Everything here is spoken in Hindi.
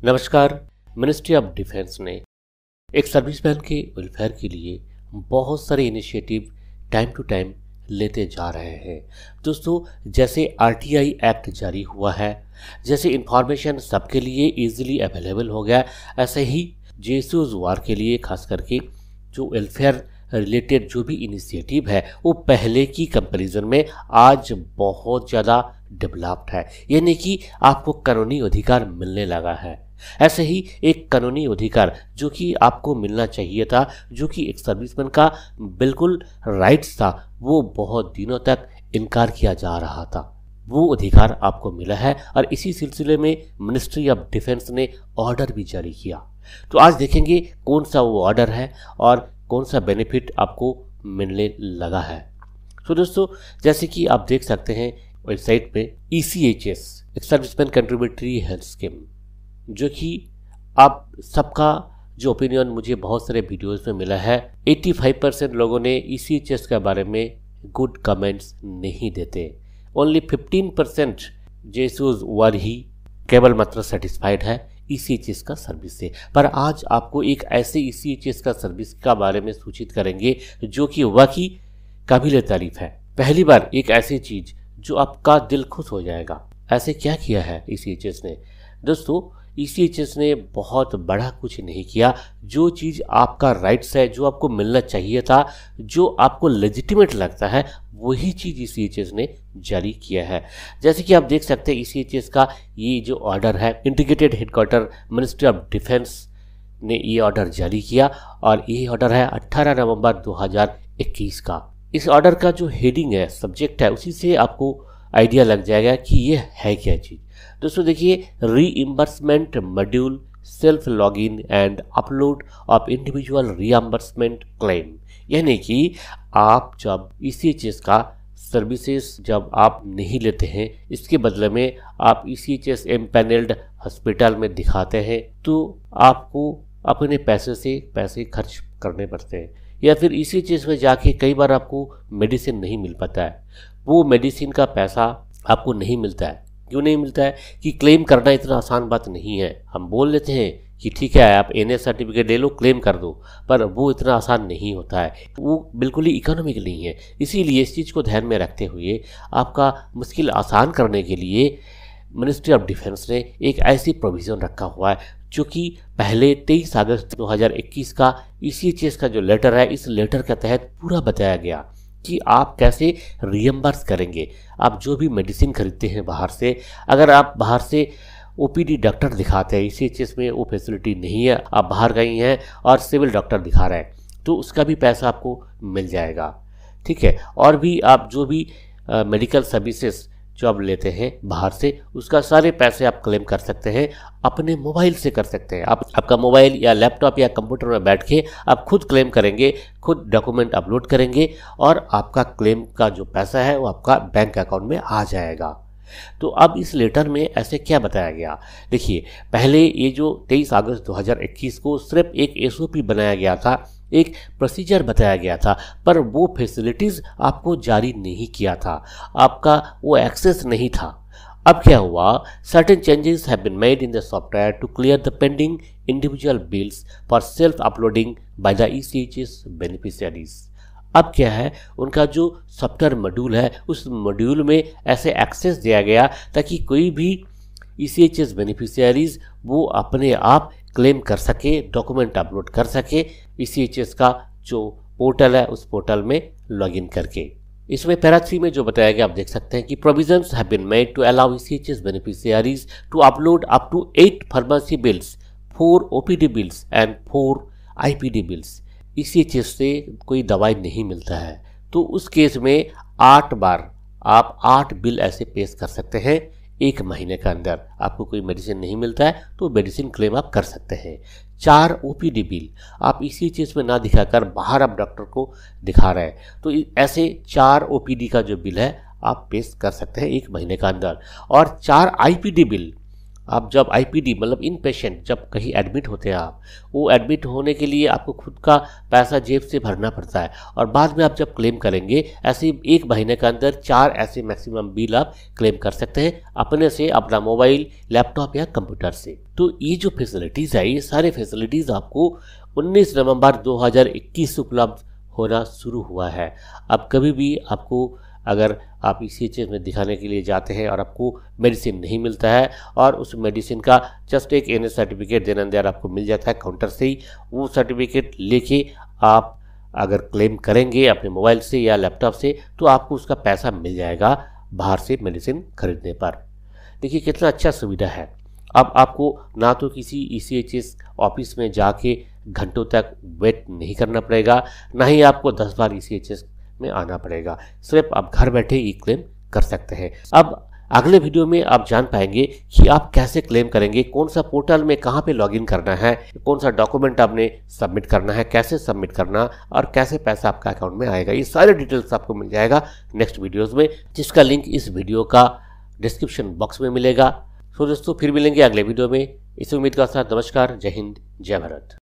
नमस्कार। मिनिस्ट्री ऑफ डिफेंस ने एक सर्विसमैन के वेलफेयर के लिए बहुत सारे इनिशिएटिव टाइम टू टाइम लेते जा रहे हैं। दोस्तों, जैसे आरटीआई एक्ट जारी हुआ है, जैसे इंफॉर्मेशन सबके लिए इजीली अवेलेबल हो गया, ऐसे ही जेएसयूज वार के लिए खास करके जो वेलफेयर रिलेटेड जो भी इनिशिएटिव है वो पहले की कंपैरिजन में आज बहुत ज़्यादा डेवलप्ड है, यानी कि आपको कानूनी अधिकार मिलने लगा है। ऐसे ही एक कानूनी अधिकार जो कि आपको मिलना चाहिए था, जो कि एक सर्विसमैन का बिल्कुल राइट्स था, वो बहुत दिनों तक इनकार किया जा रहा था, वो अधिकार आपको मिला है। और इसी सिलसिले में मिनिस्ट्री ऑफ डिफेंस ने ऑर्डर भी जारी किया। तो आज देखेंगे कौन सा वो ऑर्डर है और कौन सा बेनिफिट आपको मिलने लगा है। तो दोस्तों, जैसे कि आप देख सकते हैं वेबसाइट पे ECHS एक सर्विसमैन कंट्रीब्यूटरी हेल्थ स्कीम, जो कि आप सबका जो ओपिनियन मुझे बहुत सारे वीडियोस में मिला है, 85% लोगों ने ECHS के बारे में गुड कमेंट्स नहीं देते। ओनली 15% जेसूस वर ही केवल मात्र सेटिस्फाइड है ECHS का सर्विस से। पर आज आपको एक ऐसे ECHS का सर्विस का बारे में सूचित करेंगे जो कि वाकई काबिल तारीफ है। पहली बार एक ऐसी चीज जो आपका दिल खुश हो जाएगा। ऐसे क्या किया है ECHS ने? दोस्तों, ECHS ने बहुत बड़ा कुछ नहीं किया। जो चीज़ आपका राइट्स है, जो आपको मिलना चाहिए था, जो आपको लेजिटिमेट लगता है, वही चीज़ ECHS ने जारी किया है। जैसे कि आप देख सकते हैं ECHS का ये जो ऑर्डर है, integrated headquarter ministry of defence ने ये ऑर्डर जारी किया और ये ऑर्डर है 18 नवंबर 2021 का। इस ऑर्डर का जो हेडिंग है, सब्जेक्ट है, उसी से आपको आइडिया लग जाएगा कि ये है क्या चीज़। दोस्तों देखिए, reimbursement module self login and upload of individual reimbursement claim, यानी कि आप जब ECHS का सर्विसेज जब आप नहीं लेते हैं, इसके बदले में आप ECHS एम्पैनल्ड हॉस्पिटल में दिखाते हैं, तो आपको अपने पैसे से पैसे खर्च करने पड़ते हैं, या फिर ECHS में जाके कई बार आपको मेडिसिन नहीं मिल पाता है। वो मेडिसिन का पैसा आपको नहीं मिलता है। क्यों नहीं मिलता है? कि क्लेम करना इतना आसान बात नहीं है। हम बोल लेते हैं कि ठीक है, आप NS सर्टिफिकेट ले लो, क्लेम कर दो, पर वो इतना आसान नहीं होता है, वो बिल्कुल ही इकोनॉमिक नहीं है। इसीलिए इस चीज़ को ध्यान में रखते हुए आपका मुश्किल आसान करने के लिए मिनिस्ट्री ऑफ डिफेंस ने एक ऐसी प्रोविज़न रखा हुआ है, जो कि पहले 23 अगस्त 2021 का ECHS का जो लेटर है, इस लेटर के तहत पूरा बताया गया कि आप कैसे रियम्बर्स करेंगे। आप जो भी मेडिसिन खरीदते हैं बाहर से, अगर आप बाहर से OPD डॉक्टर दिखाते हैं, ECHS में वो फैसिलिटी नहीं है, आप बाहर गई हैं और सिविल डॉक्टर दिखा रहे हैं, तो उसका भी पैसा आपको मिल जाएगा। ठीक है। और भी आप जो भी मेडिकल सर्विसेज जो आप लेते हैं बाहर से, उसका सारे पैसे आप क्लेम कर सकते हैं, अपने मोबाइल से कर सकते हैं। आप आपका मोबाइल या लैपटॉप या कंप्यूटर में बैठ के आप खुद क्लेम करेंगे, खुद डॉक्यूमेंट अपलोड करेंगे और आपका क्लेम का जो पैसा है वो आपका बैंक अकाउंट में आ जाएगा। तो अब इस लेटर में ऐसे क्या बताया गया? देखिए, पहले ये जो 23 अगस्त 2021 को सिर्फ एक SOP बनाया गया था, एक प्रोसीजर बताया गया था, पर वो फैसिलिटीज़ आपको जारी नहीं किया था, आपका वो एक्सेस नहीं था। अब क्या हुआ? Certain changes have been made in the software to clear the pending individual bills for self uploading by the ECHS beneficiaries. अब क्या है, उनका जो सॉफ्टवेयर मॉड्यूल है, उस मॉड्यूल में ऐसे एक्सेस दिया गया ताकि कोई भी ECHS बेनिफिशियरीज वो अपने आप क्लेम कर सके, डॉक्यूमेंट अपलोड कर सके, ECHS का जो पोर्टल है उस पोर्टल में लॉगिन करके। इसमें पैरा 3 में जो बताया गया आप देख सकते हैं कि provisions have been made to allow ECHS beneficiaries to upload up to 8 pharmacy bills, 4 OPD bills and 4 IPD bills. ECHS से कोई दवाई नहीं मिलता है, तो उस केस में 8 बार आप 8 बिल ऐसे पेश कर सकते हैं एक महीने के अंदर। आपको कोई मेडिसिन नहीं मिलता है तो मेडिसिन क्लेम आप कर सकते हैं। 4 OPD बिल आप ECHS में ना दिखाकर बाहर आप डॉक्टर को दिखा रहे हैं, तो ऐसे 4 OPD का जो बिल है आप पेश कर सकते हैं एक महीने के अंदर। और 4 IPD बिल आप जब आईपीडी मतलब इन पेशेंट जब कहीं एडमिट होते हैं आप, वो एडमिट होने के लिए आपको खुद का पैसा जेब से भरना पड़ता है और बाद में आप जब क्लेम करेंगे ऐसे 1 महीने के अंदर 4 ऐसे मैक्सिमम बिल आप क्लेम कर सकते हैं अपने से, अपना मोबाइल, लैपटॉप या कंप्यूटर से। तो ये जो फैसिलिटीज़ है, ये सारे फैसिलिटीज़ आपको 19 नवंबर 2021 से उपलब्ध होना शुरू हुआ है। अब कभी भी आपको अगर आप ECHS में दिखाने के लिए जाते हैं और आपको मेडिसिन नहीं मिलता है और उस मेडिसिन का जस्ट एक NS certificate then and there आपको मिल जाता है काउंटर से ही, वो सर्टिफिकेट लेके आप अगर क्लेम करेंगे अपने मोबाइल से या लैपटॉप से तो आपको उसका पैसा मिल जाएगा बाहर से मेडिसिन खरीदने पर। देखिए कितना अच्छा सुविधा है। अब आपको ना तो किसी ECHS ऑफिस में जाके घंटों तक वेट नहीं करना पड़ेगा, ना ही आपको 10 बार ECHS में आना पड़ेगा, सिर्फ आप घर बैठे ही क्लेम कर सकते हैं। अब अगले वीडियो में आप जान पाएंगे कि आप कैसे क्लेम करेंगे, कौन सा पोर्टल में कहां पे लॉगिन करना है, कौन सा डॉक्यूमेंट आपने सबमिट करना है, कैसे सबमिट करना और कैसे पैसा आपका अकाउंट में आएगा। ये सारे डिटेल्स आपको मिल जाएगा नेक्स्ट वीडियोज़ में, जिसका लिंक इस वीडियो का डिस्क्रिप्शन बॉक्स में मिलेगा। तो दोस्तों फिर मिलेंगे अगले वीडियो में। इस उम्मीद के साथ नमस्कार, जय हिंद, जय भारत।